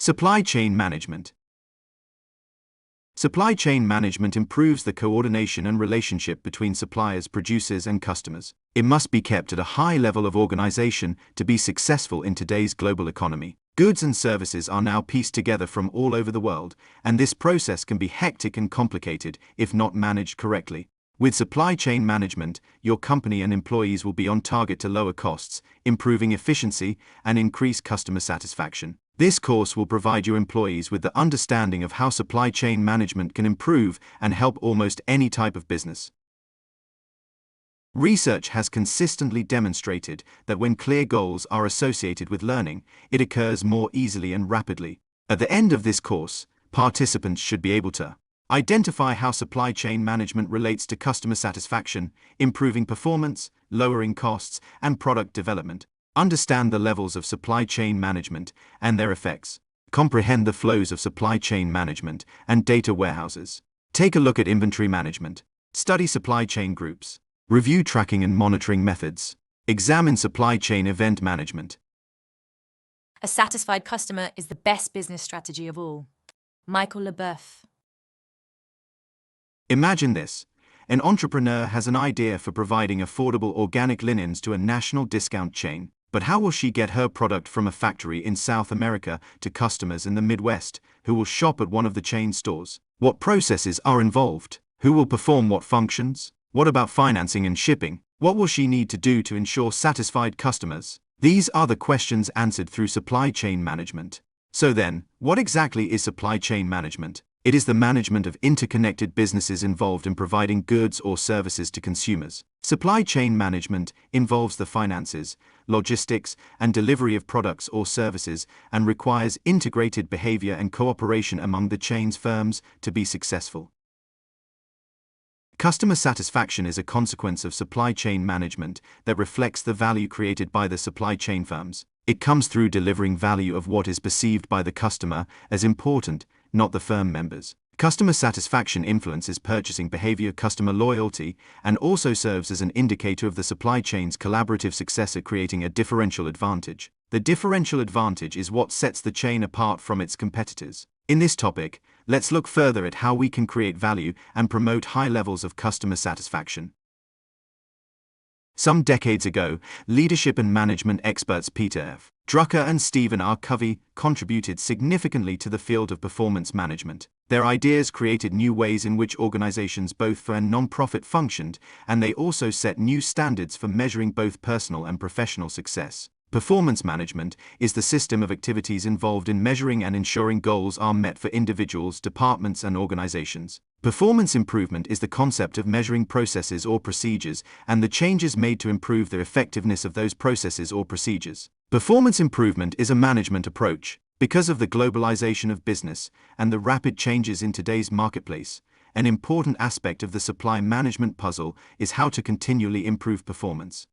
Supply chain management. Supply chain management improves the coordination and relationship between suppliers, producers, and customers. It must be kept at a high level of organization to be successful in today's global economy. Goods and services are now pieced together from all over the world, and this process can be hectic and complicated if not managed correctly. With supply chain management, your company and employees will be on target to lower costs, improving efficiency, and increase customer satisfaction. This course will provide your employees with the understanding of how supply chain management can improve and help almost any type of business. Research has consistently demonstrated that when clear goals are associated with learning, it occurs more easily and rapidly. At the end of this course, participants should be able to identify how supply chain management relates to customer satisfaction, improving performance, lowering costs, and product development. Understand the levels of supply chain management and their effects. Comprehend the flows of supply chain management and data warehouses. Take a look at inventory management. Study supply chain groups. Review tracking and monitoring methods. Examine supply chain event management. A satisfied customer is the best business strategy of all. Michael Leboeuf. Imagine this. An entrepreneur has an idea for providing affordable organic linens to a national discount chain. But how will she get her product from a factory in South America to customers in the Midwest, who will shop at one of the chain stores? What processes are involved? Who will perform what functions? What about financing and shipping? What will she need to do to ensure satisfied customers? These are the questions answered through supply chain management. So then, what exactly is supply chain management? It is the management of interconnected businesses involved in providing goods or services to consumers. Supply chain management involves the finances, logistics, and delivery of products or services and requires integrated behavior and cooperation among the chain's firms to be successful. Customer satisfaction is a consequence of supply chain management that reflects the value created by the supply chain firms. It comes through delivering value of what is perceived by the customer as important, not the firm members. Customer satisfaction influences purchasing behavior, customer loyalty, and also serves as an indicator of the supply chain's collaborative success at creating a differential advantage. The differential advantage is what sets the chain apart from its competitors. In this topic, let's look further at how we can create value and promote high levels of customer satisfaction. Some decades ago, leadership and management experts Peter F. Drucker and Stephen R. Covey contributed significantly to the field of performance management. Their ideas created new ways in which organizations both for and non-profit functioned, and they also set new standards for measuring both personal and professional success. Performance management is the system of activities involved in measuring and ensuring goals are met for individuals, departments, and organizations. Performance improvement is the concept of measuring processes or procedures and the changes made to improve the effectiveness of those processes or procedures. Performance improvement is a management approach. Because of the globalization of business and the rapid changes in today's marketplace, an important aspect of the supply management puzzle is how to continually improve performance.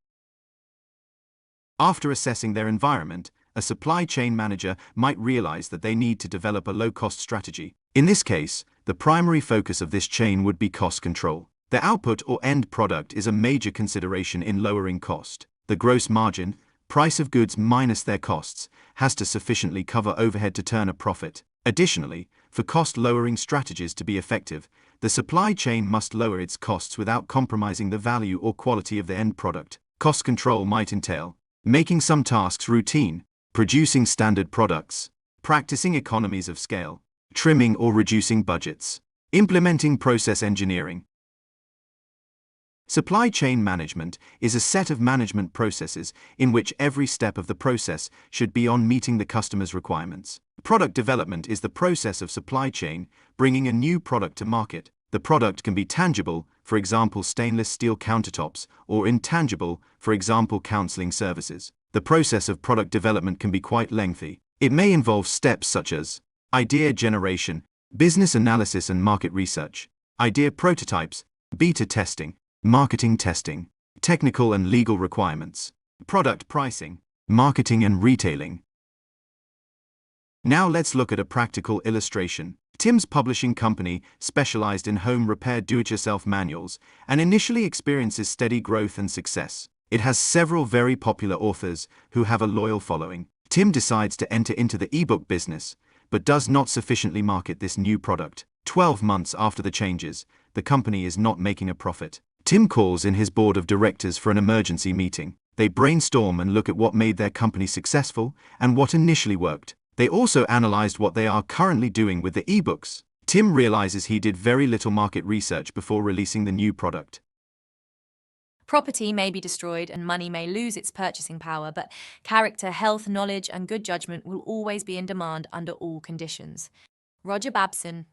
After assessing their environment, a supply chain manager might realize that they need to develop a low-cost strategy. In this case, the primary focus of this chain would be cost control. The output or end product is a major consideration in lowering cost. The gross margin, price of goods minus their costs, has to sufficiently cover overhead to turn a profit. Additionally, for cost-lowering strategies to be effective, the supply chain must lower its costs without compromising the value or quality of the end product. Cost control might entail making some tasks routine, producing standard products, practicing economies of scale, trimming or reducing budgets, implementing process engineering. Supply chain management is a set of management processes in which every step of the process should be on meeting the customer's requirements. Product development is the process of supply chain bringing a new product to market. The product can be tangible, for example stainless steel countertops, or intangible, for example counseling services. The process of product development can be quite lengthy. It may involve steps such as idea generation, business analysis and market research, idea prototypes, beta testing, marketing testing, technical and legal requirements, product pricing, marketing and retailing. Now let's look at a practical illustration. Tim's publishing company specialized in home repair do-it-yourself manuals and initially experiences steady growth and success. It has several very popular authors who have a loyal following. Tim decides to enter into the ebook business, but does not sufficiently market this new product. 12 months after the changes, the company is not making a profit. Tim calls in his board of directors for an emergency meeting. They brainstorm and look at what made their company successful and what initially worked. They also analyzed what they are currently doing with the ebooks. Tim realizes he did very little market research before releasing the new product. Property may be destroyed and money may lose its purchasing power, but character, health, knowledge, and good judgment will always be in demand under all conditions. Roger Babson.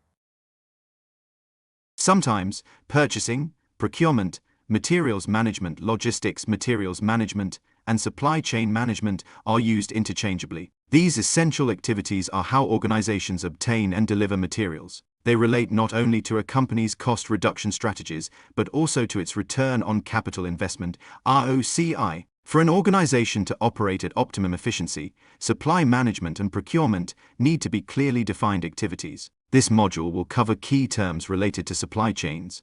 Sometimes, purchasing, procurement, materials management, logistics, materials management, and supply chain management are used interchangeably. These essential activities are how organizations obtain and deliver materials. They relate not only to a company's cost reduction strategies, but also to its return on capital investment, ROCI. For an organization to operate at optimum efficiency, supply management and procurement need to be clearly defined activities. This module will cover key terms related to supply chains.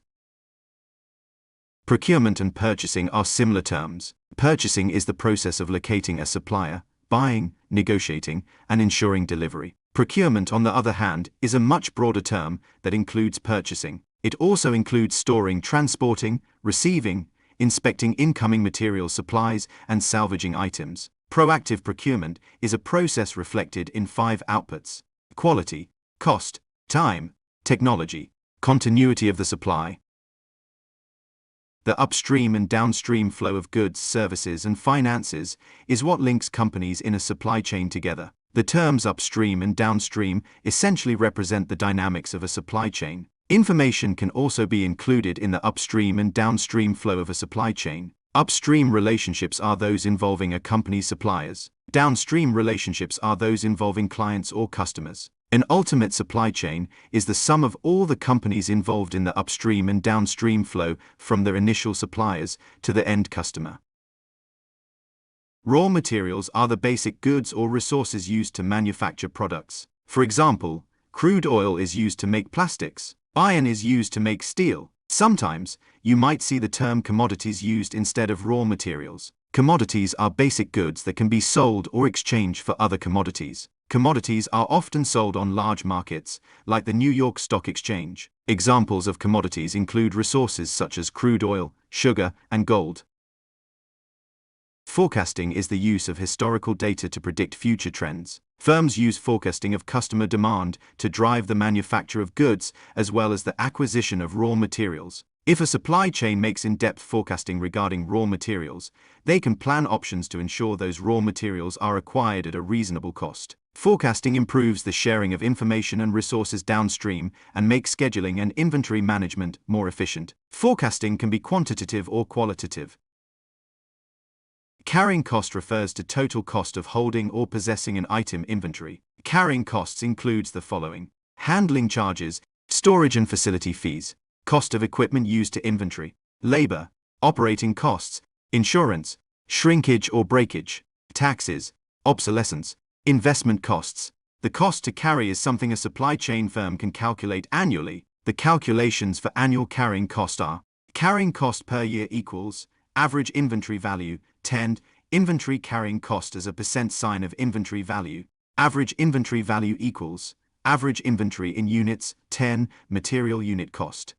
Procurement and purchasing are similar terms. Purchasing is the process of locating a supplier, buying, negotiating, and ensuring delivery. Procurement, on the other hand, is a much broader term that includes purchasing. It also includes storing, transporting, receiving, inspecting incoming material supplies, and salvaging items. Proactive procurement is a process reflected in 5 outputs: quality, cost, time, technology, continuity of the supply. The upstream and downstream flow of goods, services, and finances is what links companies in a supply chain together. The terms upstream and downstream essentially represent the dynamics of a supply chain. Information can also be included in the upstream and downstream flow of a supply chain. Upstream relationships are those involving a company's suppliers. Downstream relationships are those involving clients or customers. An ultimate supply chain is the sum of all the companies involved in the upstream and downstream flow from their initial suppliers to the end customer. Raw materials are the basic goods or resources used to manufacture products. For example, crude oil is used to make plastics. Iron is used to make steel. Sometimes, you might see the term commodities used instead of raw materials. Commodities are basic goods that can be sold or exchanged for other commodities. Commodities are often sold on large markets, like the New York Stock Exchange. Examples of commodities include resources such as crude oil, sugar, and gold. Forecasting is the use of historical data to predict future trends. Firms use forecasting of customer demand to drive the manufacture of goods as well as the acquisition of raw materials. If a supply chain makes in-depth forecasting regarding raw materials, they can plan options to ensure those raw materials are acquired at a reasonable cost. Forecasting improves the sharing of information and resources downstream and makes scheduling and inventory management more efficient. Forecasting can be quantitative or qualitative. Carrying cost refers to total cost of holding or possessing an item inventory. Carrying costs includes the following: handling charges, storage and facility fees, cost of equipment used to inventory, labor, operating costs, insurance, shrinkage or breakage, taxes, obsolescence, investment costs. The cost to carry is something a supply chain firm can calculate annually. The calculations for annual carrying cost are: carrying cost per year equals average inventory value, 10, inventory carrying cost as a percent sign of inventory value. Average inventory value equals average inventory in units, 10, material unit cost.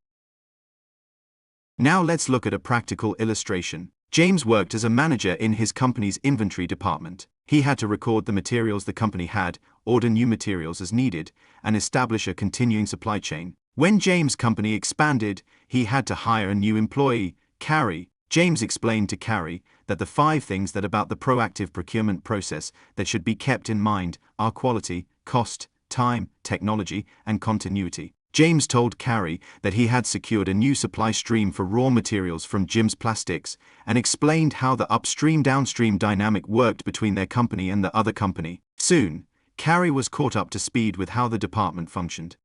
Now let's look at a practical illustration. James worked as a manager in his company's inventory department. He had to record the materials the company had, order new materials as needed, and establish a continuing supply chain. When James' company expanded, he had to hire a new employee, Carrie. James explained to Carrie that the 5 things that about the proactive procurement process that should be kept in mind are quality, cost, time, technology, and continuity. James told Carrie that he had secured a new supply stream for raw materials from Jim's Plastics and explained how the upstream-downstream dynamic worked between their company and the other company. Soon, Carrie was caught up to speed with how the department functioned.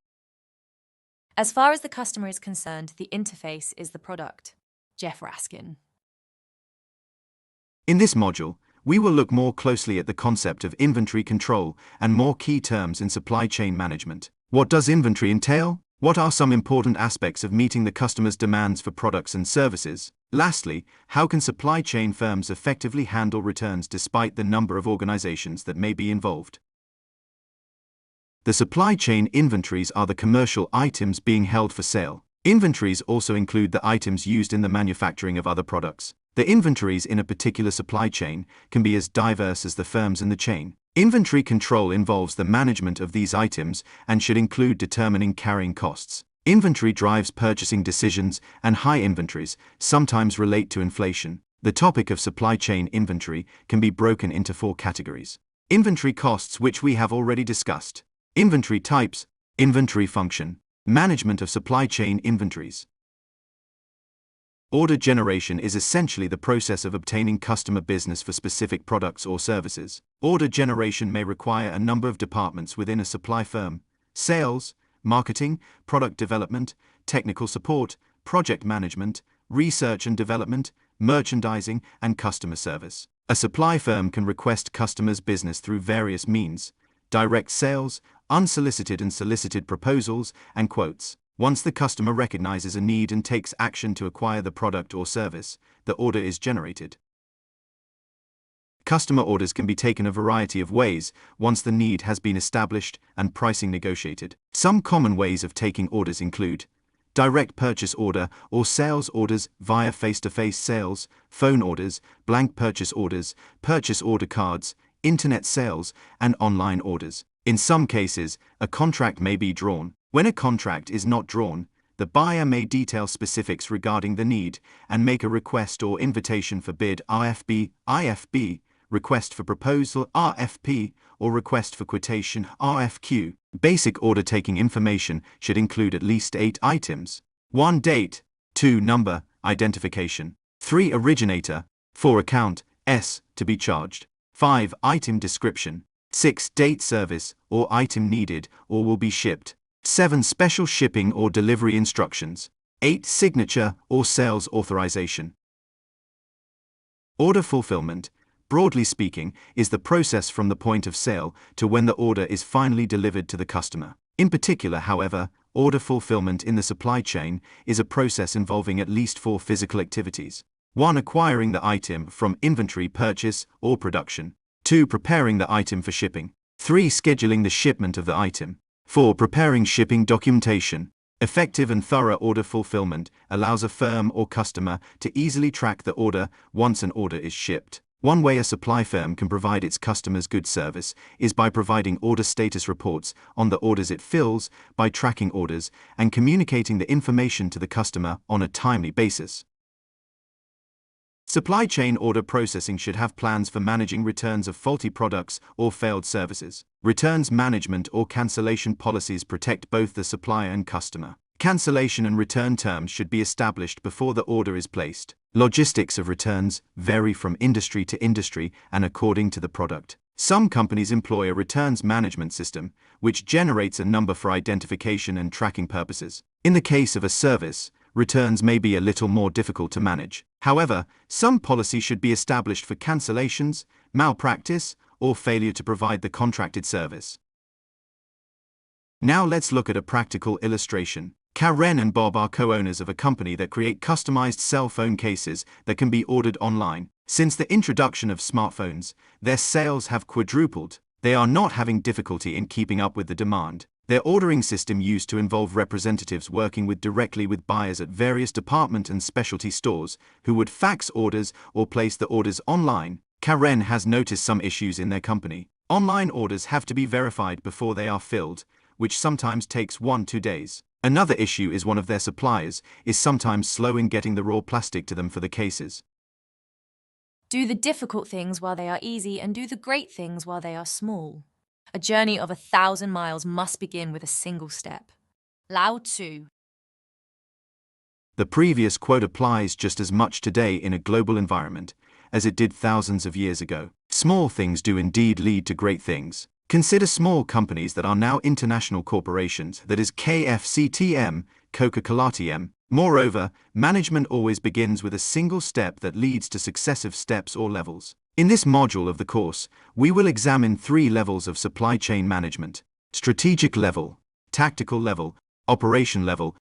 As far as the customer is concerned, the interface is the product. Jeff Raskin. In this module, we will look more closely at the concept of inventory control and more key terms in supply chain management. What does inventory entail? What are some important aspects of meeting the customer's demands for products and services? Lastly, how can supply chain firms effectively handle returns despite the number of organizations that may be involved? The supply chain inventories are the commercial items being held for sale. Inventories also include the items used in the manufacturing of other products. The inventories in a particular supply chain can be as diverse as the firms in the chain. Inventory control involves the management of these items and should include determining carrying costs. Inventory drives purchasing decisions, and high inventories sometimes relate to inflation. The topic of supply chain inventory can be broken into 4 categories. Inventory costs, which we have already discussed. Inventory types, inventory function, management of supply chain inventories. Order generation is essentially the process of obtaining customer business for specific products or services. Order generation may require a number of departments within a supply firm: sales, marketing, product development, technical support, project management, research and development, merchandising, and customer service. A supply firm can request customers' business through various means: direct sales, unsolicited and solicited proposals, and quotes. Once the customer recognizes a need and takes action to acquire the product or service, the order is generated. Customer orders can be taken a variety of ways once the need has been established and pricing negotiated. Some common ways of taking orders include direct purchase order or sales orders via face-to-face sales, phone orders, blank purchase order cards, internet sales, and online orders. In some cases, a contract may be drawn. When a contract is not drawn, the buyer may detail specifics regarding the need and make a request or invitation for bid (RFB), IFB, request for proposal (RFP), or request for quotation (RFQ). Basic order taking information should include at least 8 items: 1. Date, 2. Number, identification, 3. Originator, 4. Account, S, to be charged, 5. Item description, 6. Date service or item needed or will be shipped, 7. Special shipping or delivery instructions, 8. Signature or sales authorization. Order fulfillment, broadly speaking, is the process from the point of sale to when the order is finally delivered to the customer. In particular, however, order fulfillment in the supply chain is a process involving at least 4 physical activities. 1. Acquiring the item from inventory, purchase, or production. 2. Preparing the item for shipping. 3. Scheduling the shipment of the item. 4. Preparing shipping documentation. Effective and thorough order fulfillment allows a firm or customer to easily track the order once an order is shipped. One way a supply firm can provide its customers good service is by providing order status reports on the orders it fills, by tracking orders, and communicating the information to the customer on a timely basis. Supply chain order processing should have plans for managing returns of faulty products or failed services. Returns management or cancellation policies protect both the supplier and customer. Cancellation and return terms should be established before the order is placed. Logistics of returns vary from industry to industry and according to the product. Some companies employ a returns management system, which generates a number for identification and tracking purposes. In the case of a service, returns may be a little more difficult to manage. However, some policy should be established for cancellations, malpractice, or failure to provide the contracted service. Now let's look at a practical illustration. Karen and Bob are co-owners of a company that create customized cell phone cases that can be ordered online. Since the introduction of smartphones, their sales have quadrupled. They are not having difficulty in keeping up with the demand. Their ordering system used to involve representatives working directly with buyers at various department and specialty stores, who would fax orders or place the orders online. Karen has noticed some issues in their company. Online orders have to be verified before they are filled, which sometimes takes 1-2 days. Another issue is one of their suppliers is sometimes slow in getting the raw plastic to them for the cases. Do the difficult things while they are easy, and do the great things while they are small. A journey of 1,000 miles must begin with a single step. Lao Tzu. The previous quote applies just as much today in a global environment as it did thousands of years ago. Small things do indeed lead to great things. Consider small companies that are now international corporations, that is KFC-TM, Coca-Cola-TM. Moreover, management always begins with a single step that leads to successive steps or levels. In this module of the course, we will examine 3 levels of supply chain management: strategic level, tactical level, operation level.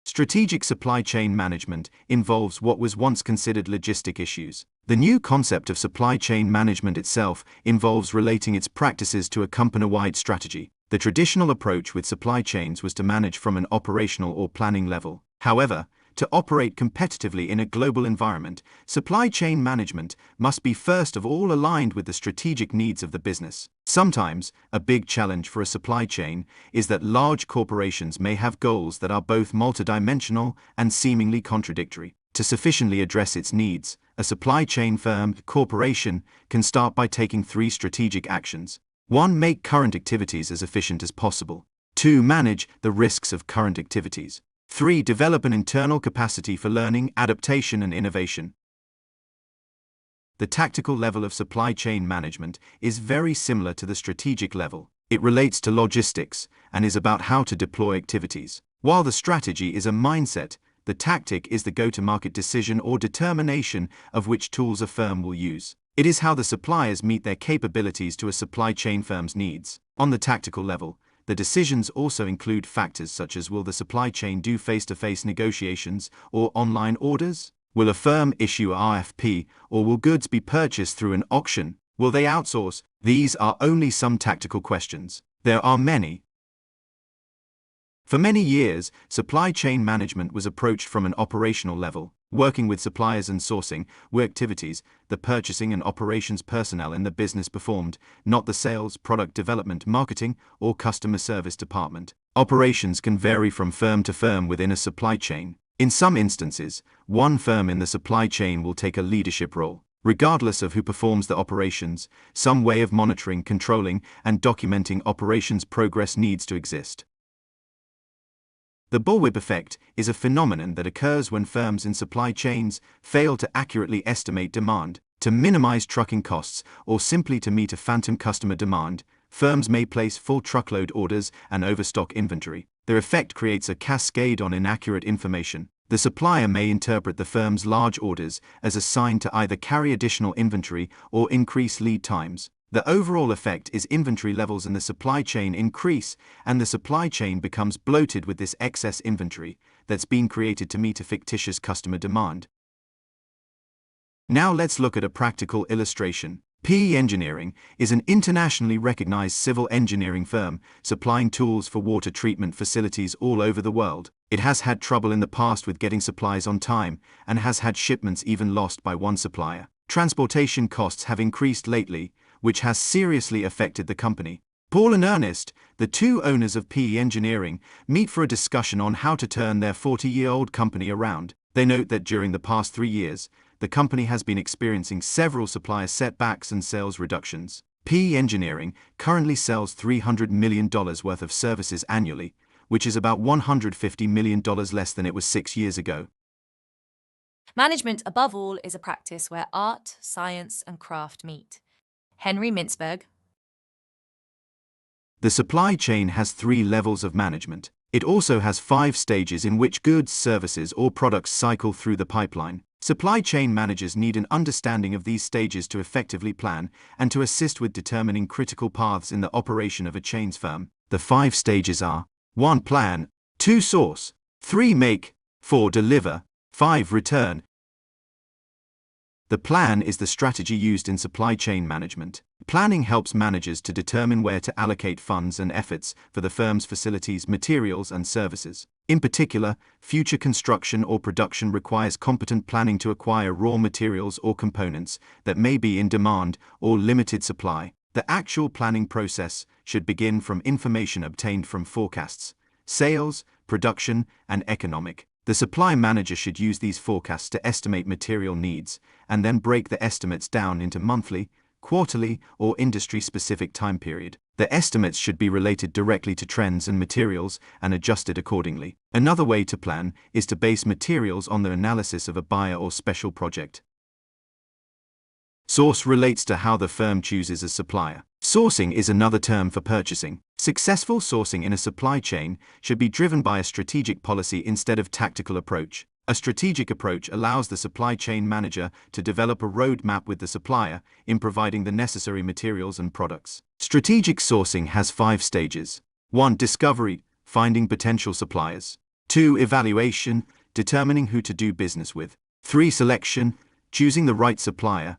Strategic supply chain management involves what was once considered logistic issues. The new concept of supply chain management itself involves relating its practices to a company-wide strategy. The traditional approach with supply chains was to manage from an operational or planning level. However, to operate competitively in a global environment, supply chain management must be first of all aligned with the strategic needs of the business. Sometimes, a big challenge for a supply chain is that large corporations may have goals that are both multidimensional and seemingly contradictory. To sufficiently address its needs, a supply chain corporation can start by taking 3 strategic actions. 1. Make current activities as efficient as possible. 2. Manage the risks of current activities. 3. Develop an internal capacity for learning, adaptation, and innovation. The tactical level of supply chain management is very similar to the strategic level. It relates to logistics and is about how to deploy activities. While the strategy is a mindset, the tactic is the go-to-market decision or determination of which tools a firm will use. It is how the suppliers meet their capabilities to a supply chain firm's needs. On the tactical level, the decisions also include factors such as will the supply chain do face-to-face negotiations or online orders? Will a firm issue a RFP, or will goods be purchased through an auction? Will they outsource? These are only some tactical questions. There are many. For many years, supply chain management was approached from an operational level, working with suppliers and sourcing were activities the purchasing and operations personnel in the business performed, not the sales, product development, marketing, or customer service department. Operations can vary from firm to firm within a supply chain. In some instances, one firm in the supply chain will take a leadership role. Regardless of who performs the operations, some way of monitoring, controlling, and documenting operations progress needs to exist. The bullwhip effect is a phenomenon that occurs when firms in supply chains fail to accurately estimate demand. To minimize trucking costs or simply to meet a phantom customer demand, firms may place full truckload orders and overstock inventory. Their effect creates a cascade on inaccurate information. The supplier may interpret the firm's large orders as a sign to either carry additional inventory or increase lead times. The overall effect is inventory levels in the supply chain increase, and the supply chain becomes bloated with this excess inventory that's been created to meet a fictitious customer demand. Now let's look at a practical illustration. PE Engineering is an internationally recognized civil engineering firm supplying tools for water treatment facilities all over the world. It has had trouble in the past with getting supplies on time and has had shipments even lost by one supplier. Transportation costs have increased lately, which has seriously affected the company. Paul and Ernest, the 2 owners of PE Engineering, meet for a discussion on how to turn their 40-year-old company around. They note that during the past 3 years, the company has been experiencing several supplier setbacks and sales reductions. PE Engineering currently sells $300 million worth of services annually, which is about $150 million less than it was 6 years ago. Management, above all, is a practice where art, science, and craft meet. Henry Mintzberg. The supply chain has 3 levels of management. It also has 5 stages in which goods, services, or products cycle through the pipeline. Supply chain managers need an understanding of these stages to effectively plan and to assist with determining critical paths in the operation of a chain's firm. The 5 stages are: 1. Plan, 2. Source, 3. Make, 4. Deliver, 5. Return. The plan is the strategy used in supply chain management. Planning helps managers to determine where to allocate funds and efforts for the firm's facilities, materials, and services. In particular, future construction or production requires competent planning to acquire raw materials or components that may be in demand or limited supply. The actual planning process should begin from information obtained from forecasts, sales, production, and economic. The supply manager should use these forecasts to estimate material needs, and then break the estimates down into monthly, quarterly, or industry-specific time period. The estimates should be related directly to trends and materials and adjusted accordingly. Another way to plan is to base materials on the analysis of a buyer or special project. Source relates to how the firm chooses a supplier. Sourcing is another term for purchasing. Successful sourcing in a supply chain should be driven by a strategic policy instead of tactical approach. A strategic approach allows the supply chain manager to develop a roadmap with the supplier in providing the necessary materials and products. Strategic sourcing has 5 stages. 1. Discovery, finding potential suppliers. 2. Evaluation, determining who to do business with. 3. Selection, choosing the right supplier,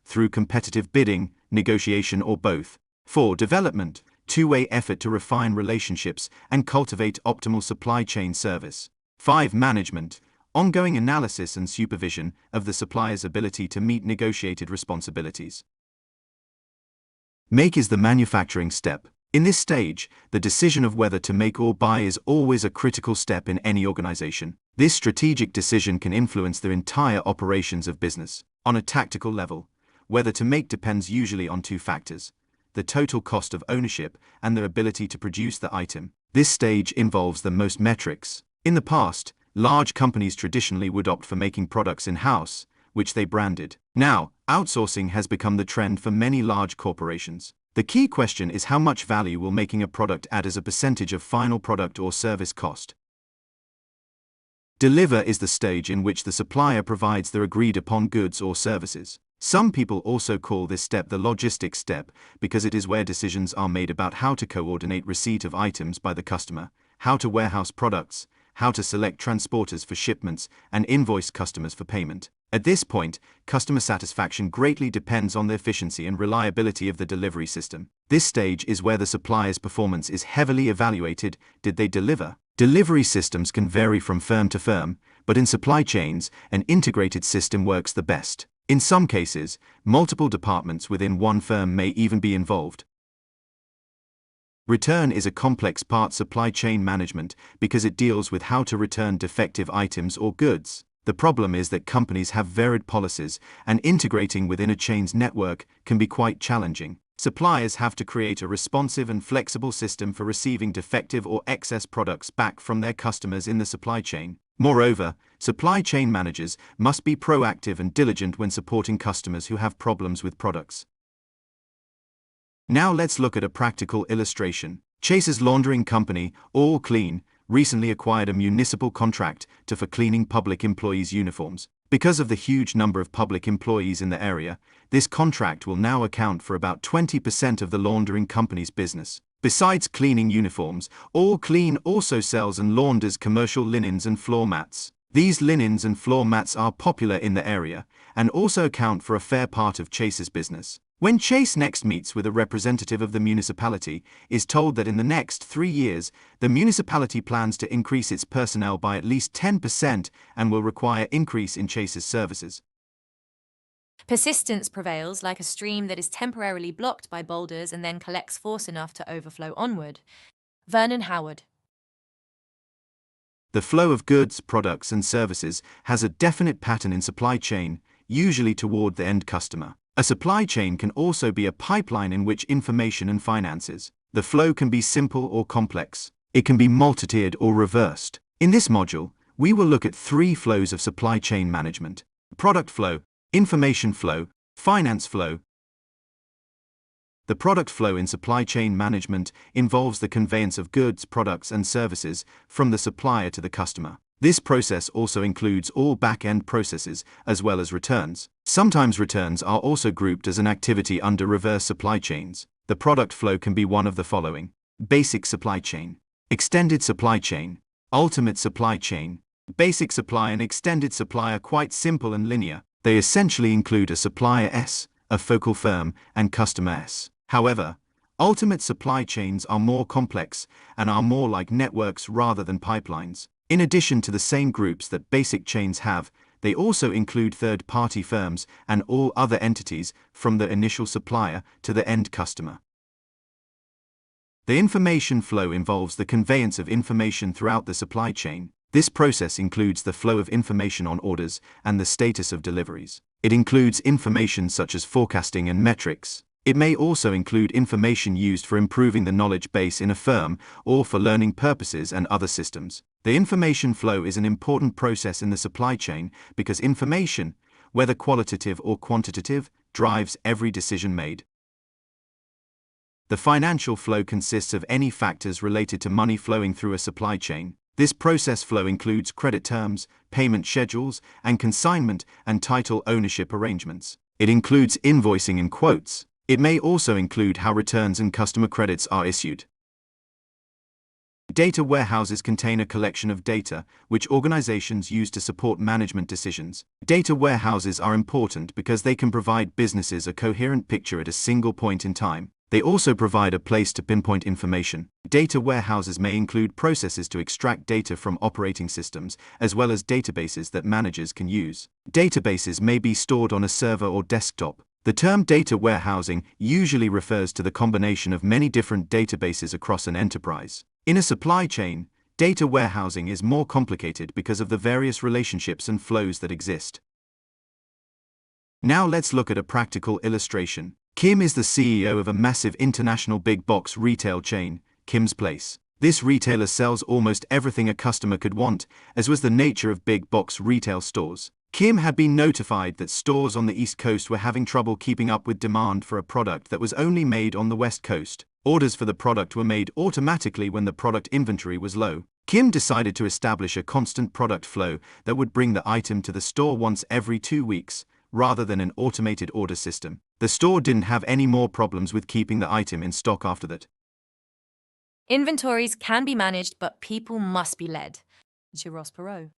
through competitive bidding, negotiation, or both. 4. Development, two-way effort to refine relationships and cultivate optimal supply chain service. 5. Management, ongoing analysis and supervision of the supplier's ability to meet negotiated responsibilities. Make is the manufacturing step. In this stage, the decision of whether to make or buy is always a critical step in any organization. This strategic decision can influence the entire operations of business. On a tactical level, whether to make depends usually on two factors: the total cost of ownership and their ability to produce the item. This stage involves the most metrics. In the past, large companies traditionally would opt for making products in-house, which they branded. Now, outsourcing has become the trend for many large corporations. The key question is how much value will making a product add as a percentage of final product or service cost. Deliver is the stage in which the supplier provides their agreed-upon goods or services. Some people also call this step the logistics step because it is where decisions are made about how to coordinate receipt of items by the customer, how to warehouse products, how to select transporters for shipments, and invoice customers for payment. At this point, customer satisfaction greatly depends on the efficiency and reliability of the delivery system. This stage is where the supplier's performance is heavily evaluated. Did they deliver? Delivery systems can vary from firm to firm, but in supply chains, an integrated system works the best. In some cases, multiple departments within one firm may even be involved. Return is a complex part of supply chain management because it deals with how to return defective items or goods. The problem is that companies have varied policies, and integrating within a chain's network can be quite challenging. Suppliers have to create a responsive and flexible system for receiving defective or excess products back from their customers in the supply chain. Moreover, supply chain managers must be proactive and diligent when supporting customers who have problems with products. Now let's look at a practical illustration. Chase's laundering company, All Clean, recently acquired a municipal contract for cleaning public employees' uniforms. Because of the huge number of public employees in the area, this contract will now account for about 20% of the laundering company's business. Besides cleaning uniforms, All Clean also sells and launders commercial linens and floor mats. These linens and floor mats are popular in the area and also account for a fair part of Chase's business. When Chase next meets with a representative of the municipality, is told that in the next 3 years, the municipality plans to increase its personnel by at least 10% and will require increase in Chase's services. Persistence prevails like a stream that is temporarily blocked by boulders and then collects force enough to overflow onward. Vernon Howard. The flow of goods, products, and services has a definite pattern in supply chain, usually toward the end customer. A supply chain can also be a pipeline in which information and finances. The flow can be simple or complex. It can be multi-tiered or reversed. In this module, we will look at 3 flows of supply chain management: product flow, information flow, finance flow. The product flow in supply chain management involves the conveyance of goods, products, and services from the supplier to the customer. This process also includes all back-end processes as well as returns. Sometimes returns are also grouped as an activity under reverse supply chains. The product flow can be one of the following: basic supply chain, extended supply chain, ultimate supply chain. Basic supply and extended supply are quite simple and linear. They essentially include a supplier S, a focal firm, and customer S. However, ultimate supply chains are more complex and are more like networks rather than pipelines. In addition to the same groups that basic chains have, they also include third-party firms and all other entities from the initial supplier to the end customer. The information flow involves the conveyance of information throughout the supply chain. This process includes the flow of information on orders and the status of deliveries. It includes information such as forecasting and metrics. It may also include information used for improving the knowledge base in a firm or for learning purposes and other systems. The information flow is an important process in the supply chain because information, whether qualitative or quantitative, drives every decision made. The financial flow consists of any factors related to money flowing through a supply chain. This process flow includes credit terms, payment schedules, and consignment and title ownership arrangements. It includes invoicing and quotes. It may also include how returns and customer credits are issued. Data warehouses contain a collection of data, which organizations use to support management decisions. Data warehouses are important because they can provide businesses a coherent picture at a single point in time. They also provide a place to pinpoint information. Data warehouses may include processes to extract data from operating systems, as well as databases that managers can use. Databases may be stored on a server or desktop. The term data warehousing usually refers to the combination of many different databases across an enterprise. In a supply chain, data warehousing is more complicated because of the various relationships and flows that exist. Now let's look at a practical illustration. Kim is the CEO of a massive international big box retail chain, Kim's Place. This retailer sells almost everything a customer could want, as was the nature of big box retail stores. Kim had been notified that stores on the East Coast were having trouble keeping up with demand for a product that was only made on the West Coast. Orders for the product were made automatically when the product inventory was low. Kim decided to establish a constant product flow that would bring the item to the store once every 2 weeks, rather than an automated order system. The store didn't have any more problems with keeping the item in stock after that. Inventories can be managed, but people must be led. Ross Perot.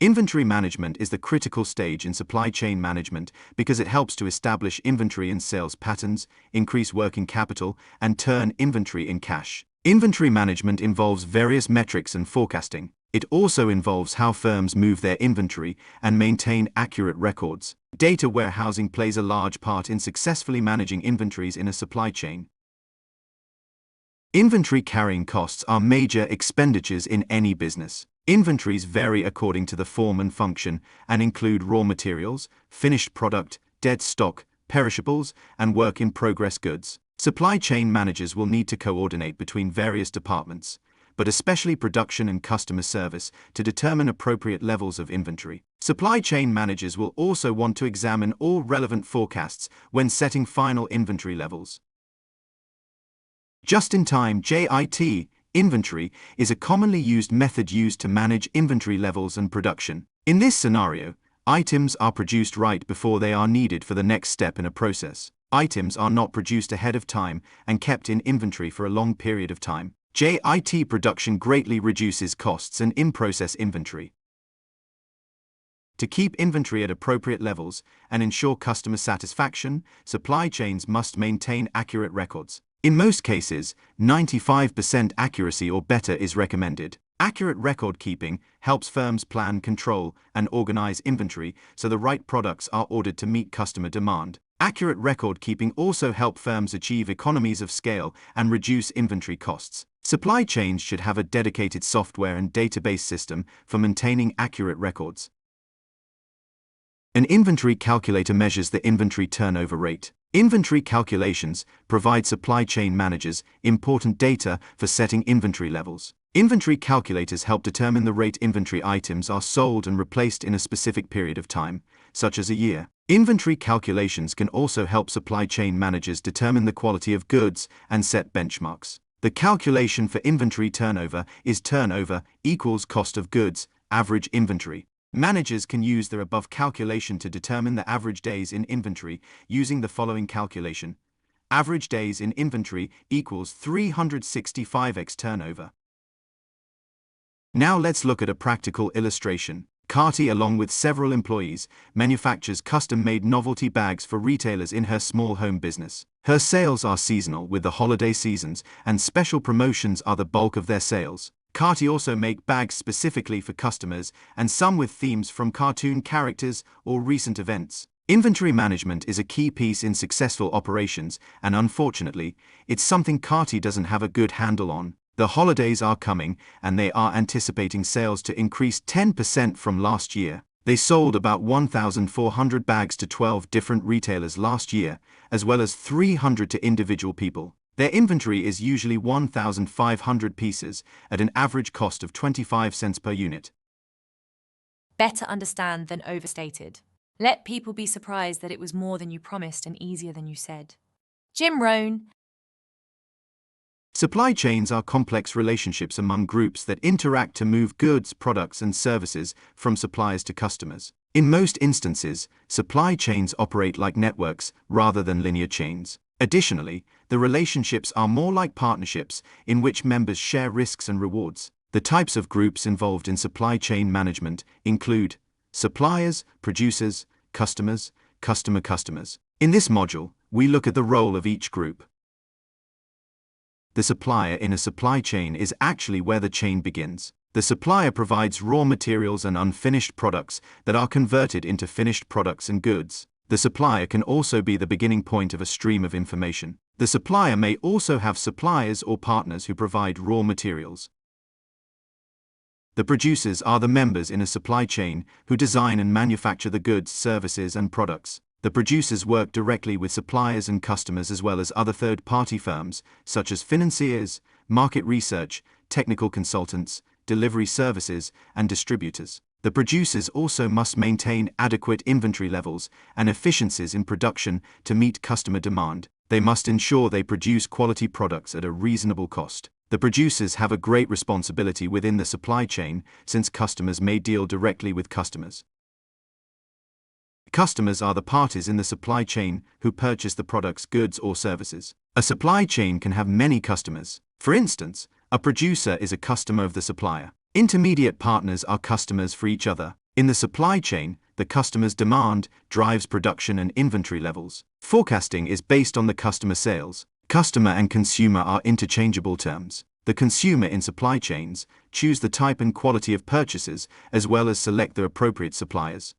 Inventory management is the critical stage in supply chain management because it helps to establish inventory and sales patterns, increase working capital, and turn inventory in cash. Inventory management involves various metrics and forecasting. It also involves how firms move their inventory and maintain accurate records. Data warehousing plays a large part in successfully managing inventories in a supply chain. Inventory carrying costs are major expenditures in any business. Inventories vary according to the form and function and include raw materials, finished product, dead stock, perishables, and work-in-progress goods. Supply chain managers will need to coordinate between various departments, but especially production and customer service, to determine appropriate levels of inventory. Supply chain managers will also want to examine all relevant forecasts when setting final inventory levels. Just-in-time (JIT) inventory is a commonly used method used to manage inventory levels and production. In this scenario, items are produced right before they are needed for the next step in a process. Items are not produced ahead of time and kept in inventory for a long period of time. JIT production greatly reduces costs and in-process inventory. To keep inventory at appropriate levels and ensure customer satisfaction, supply chains must maintain accurate records. In most cases, 95% accuracy or better is recommended. Accurate record keeping helps firms plan, control, and organize inventory so the right products are ordered to meet customer demand. Accurate record keeping also helps firms achieve economies of scale and reduce inventory costs. Supply chains should have a dedicated software and database system for maintaining accurate records. An inventory calculator measures the inventory turnover rate. Inventory calculations provide supply chain managers important data for setting inventory levels. Inventory calculators help determine the rate inventory items are sold and replaced in a specific period of time, such as a year. Inventory calculations can also help supply chain managers determine the quality of goods and set benchmarks. The calculation for inventory turnover is turnover equals cost of goods, average inventory. Managers can use the above calculation to determine the average days in inventory using the following calculation. Average days in inventory equals 365x turnover. Now let's look at a practical illustration. Carty, along with several employees, manufactures custom-made novelty bags for retailers in her small home business. Her sales are seasonal with the holiday seasons, and special promotions are the bulk of their sales. Carty also make bags specifically for customers, and some with themes from cartoon characters or recent events. Inventory management is a key piece in successful operations, and unfortunately, it's something Carty doesn't have a good handle on. The holidays are coming, and they are anticipating sales to increase 10% from last year. They sold about 1,400 bags to 12 different retailers last year, as well as 300 to individual people. Their inventory is usually 1,500 pieces, at an average cost of 25 cents per unit. Better understand than overstated. Let people be surprised that it was more than you promised and easier than you said. Jim Rohn. Supply chains are complex relationships among groups that interact to move goods, products, and services from suppliers to customers. In most instances, supply chains operate like networks rather than linear chains. Additionally, the relationships are more like partnerships in which members share risks and rewards. The types of groups involved in supply chain management include suppliers, producers, customers, customers. In this module, we look at the role of each group. The supplier in a supply chain is actually where the chain begins. The supplier provides raw materials and unfinished products that are converted into finished products and goods. The supplier can also be the beginning point of a stream of information. The supplier may also have suppliers or partners who provide raw materials. The producers are the members in a supply chain who design and manufacture the goods, services, and products. The producers work directly with suppliers and customers as well as other third-party firms, such as financiers, market research, technical consultants, delivery services, and distributors. The producers also must maintain adequate inventory levels and efficiencies in production to meet customer demand. They must ensure they produce quality products at a reasonable cost. The producers have a great responsibility within the supply chain since customers may deal directly with customers. Customers are the parties in the supply chain who purchase the products, goods, or services. A supply chain can have many customers. For instance, a producer is a customer of the supplier. Intermediate partners are customers for each other. In the supply chain, the customer's demand drives production and inventory levels. Forecasting is based on the customer sales. Customer and consumer are interchangeable terms. The consumer in supply chains choose the type and quality of purchases as well as select the appropriate suppliers.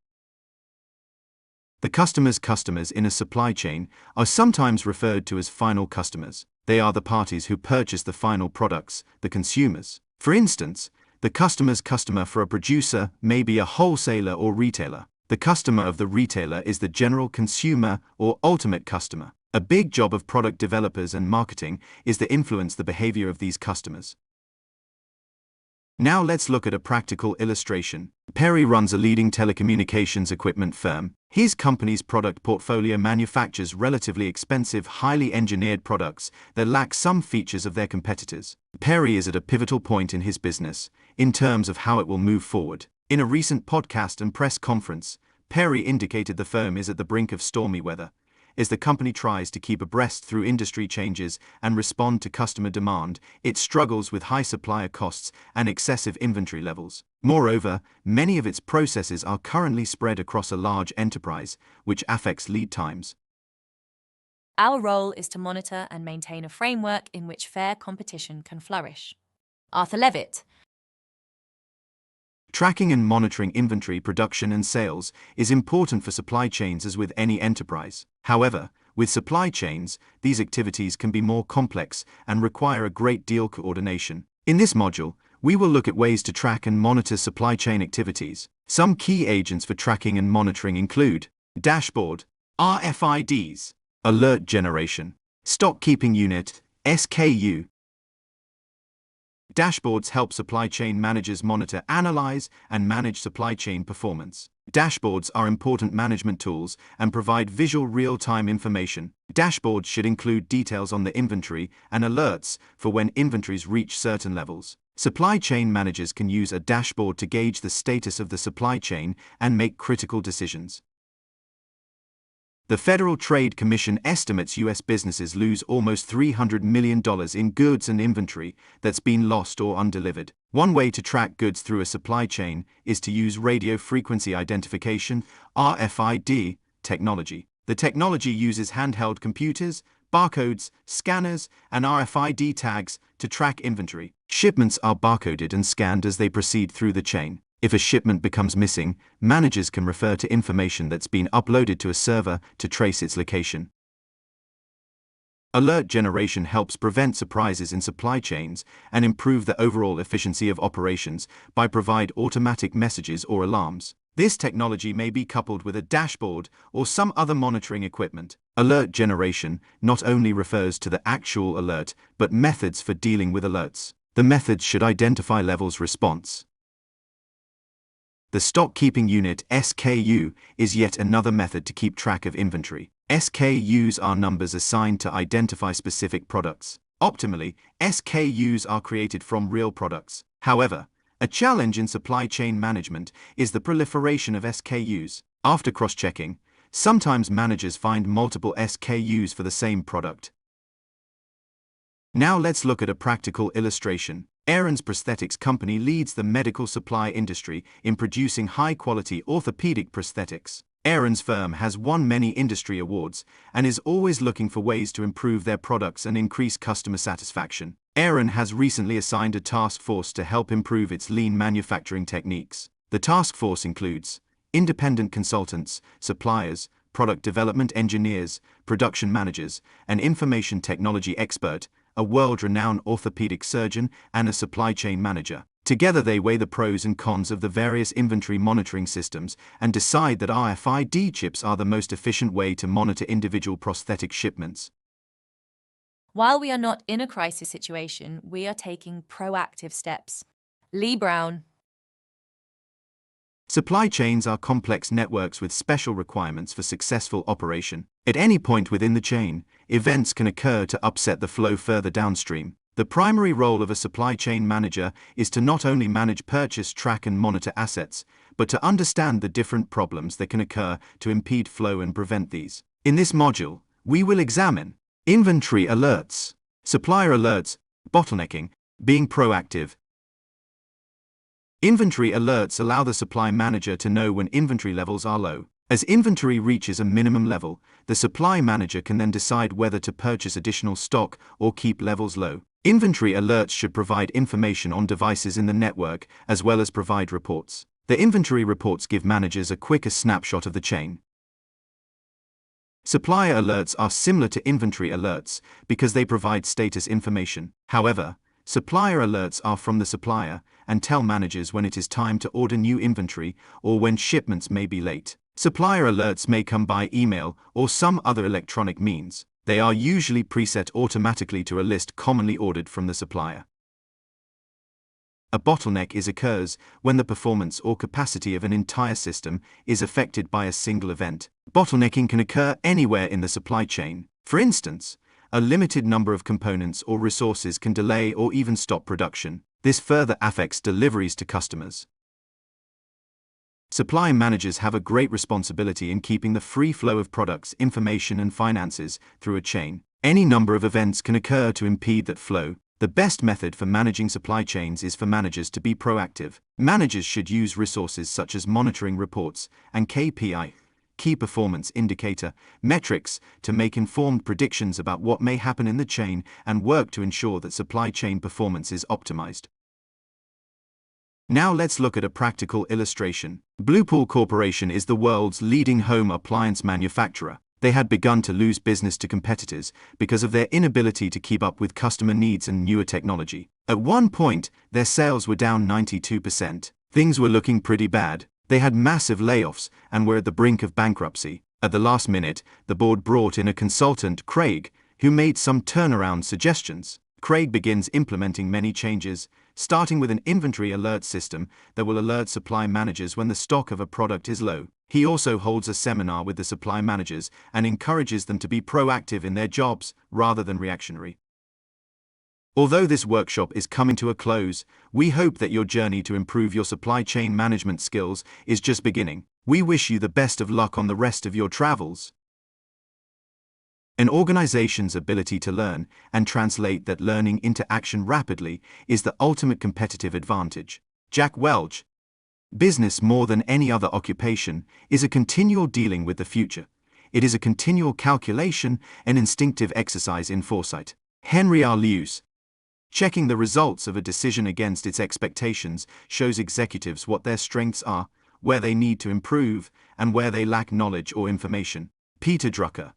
The customer's customers in a supply chain are sometimes referred to as final customers. They are the parties who purchase the final products, the consumers. For instance, the customer's customer for a producer may be a wholesaler or retailer. The customer of the retailer is the general consumer or ultimate customer. A big job of product developers and marketing is to influence the behavior of these customers. Now let's look at a practical illustration. Perry runs a leading telecommunications equipment firm. His company's product portfolio manufactures relatively expensive, highly engineered products that lack some features of their competitors. Perry is at a pivotal point in his business, in terms of how it will move forward. In a recent podcast and press conference, Perry indicated the firm is at the brink of stormy weather, as the company tries to keep abreast through industry changes and respond to customer demand. It struggles with high supplier costs and excessive inventory levels. Moreover, many of its processes are currently spread across a large enterprise, which affects lead times. Our role is to monitor and maintain a framework in which fair competition can flourish. Arthur Levitt. Tracking and monitoring inventory, production, and sales is important for supply chains as with any enterprise. However, with supply chains, these activities can be more complex and require a great deal of coordination. In this module, we will look at ways to track and monitor supply chain activities. Some key agents for tracking and monitoring include dashboard, RFIDs, alert generation, stock keeping unit, SKU. Dashboards help supply chain managers monitor, analyze, and manage supply chain performance. Dashboards are important management tools and provide visual real-time information. Dashboards should include details on the inventory and alerts for when inventories reach certain levels. Supply chain managers can use a dashboard to gauge the status of the supply chain and make critical decisions. The Federal Trade Commission estimates U.S. businesses lose almost $300 million in goods and inventory that's been lost or undelivered. One way to track goods through a supply chain is to use radio frequency identification, RFID, technology. The technology uses handheld computers, barcodes, scanners, and RFID tags to track inventory. Shipments are barcoded and scanned as they proceed through the chain. If a shipment becomes missing, managers can refer to information that's been uploaded to a server to trace its location. Alert generation helps prevent surprises in supply chains and improve the overall efficiency of operations by providing automatic messages or alarms. This technology may be coupled with a dashboard or some other monitoring equipment. Alert generation not only refers to the actual alert, but methods for dealing with alerts. The methods should identify levels response. The stock keeping unit, SKU, is yet another method to keep track of inventory. SKUs are numbers assigned to identify specific products. Optimally, SKUs are created from real products. However, a challenge in supply chain management is the proliferation of SKUs. After cross-checking, sometimes managers find multiple SKUs for the same product. Now let's look at a practical illustration. Aaron's prosthetics company leads the medical supply industry in producing high-quality orthopedic prosthetics. Aaron's firm has won many industry awards and is always looking for ways to improve their products and increase customer satisfaction. Aaron has recently assigned a task force to help improve its lean manufacturing techniques. The task force includes independent consultants, suppliers, product development engineers, production managers, an information technology expert, a world-renowned orthopedic surgeon, and a supply chain manager. Together they weigh the pros and cons of the various inventory monitoring systems and decide that RFID chips are the most efficient way to monitor individual prosthetic shipments. While we are not in a crisis situation, we are taking proactive steps. Lee Brown. Supply chains are complex networks with special requirements for successful operation. At any point within the chain, events can occur to upset the flow further downstream. The primary role of a supply chain manager is to not only manage, purchase, track, and monitor assets, but to understand the different problems that can occur to impede flow and prevent these. In this module, we will examine inventory alerts, supplier alerts, bottlenecking, being proactive. Inventory alerts allow the supply manager to know when inventory levels are low. As inventory reaches a minimum level, the supply manager can then decide whether to purchase additional stock or keep levels low. Inventory alerts should provide information on devices in the network as well as provide reports. The inventory reports give managers a quicker snapshot of the chain. Supplier alerts are similar to inventory alerts because they provide status information. However, supplier alerts are from the supplier and tell managers when it is time to order new inventory or when shipments may be late. Supplier alerts may come by email or some other electronic means. They are usually preset automatically to a list commonly ordered from the supplier. A bottleneck occurs when the performance or capacity of an entire system is affected by a single event. Bottlenecking can occur anywhere in the supply chain. For instance, a limited number of components or resources can delay or even stop production. This further affects deliveries to customers. Supply managers have a great responsibility in keeping the free flow of products, information, and finances through a chain. Any number of events can occur to impede that flow. The best method for managing supply chains is for managers to be proactive. Managers should use resources such as monitoring reports and KPI, key performance indicator, metrics to make informed predictions about what may happen in the chain and work to ensure that supply chain performance is optimized. Now let's look at a practical illustration. Bluepool Corporation is the world's leading home appliance manufacturer. They had begun to lose business to competitors because of their inability to keep up with customer needs and newer technology. At one point, their sales were down 92%. Things were looking pretty bad. They had massive layoffs and were at the brink of bankruptcy. At the last minute, the board brought in a consultant, Craig, who made some turnaround suggestions. Craig begins implementing many changes, starting with an inventory alert system that will alert supply managers when the stock of a product is low. He also holds a seminar with the supply managers and encourages them to be proactive in their jobs rather than reactionary. Although this workshop is coming to a close, we hope that your journey to improve your supply chain management skills is just beginning. We wish you the best of luck on the rest of your travels. An organization's ability to learn and translate that learning into action rapidly is the ultimate competitive advantage. Jack Welch. Business, more than any other occupation, is a continual dealing with the future. It is a continual calculation and instinctive exercise in foresight. Henry R. Lewis. Checking the results of a decision against its expectations shows executives what their strengths are, where they need to improve, and where they lack knowledge or information. Peter Drucker.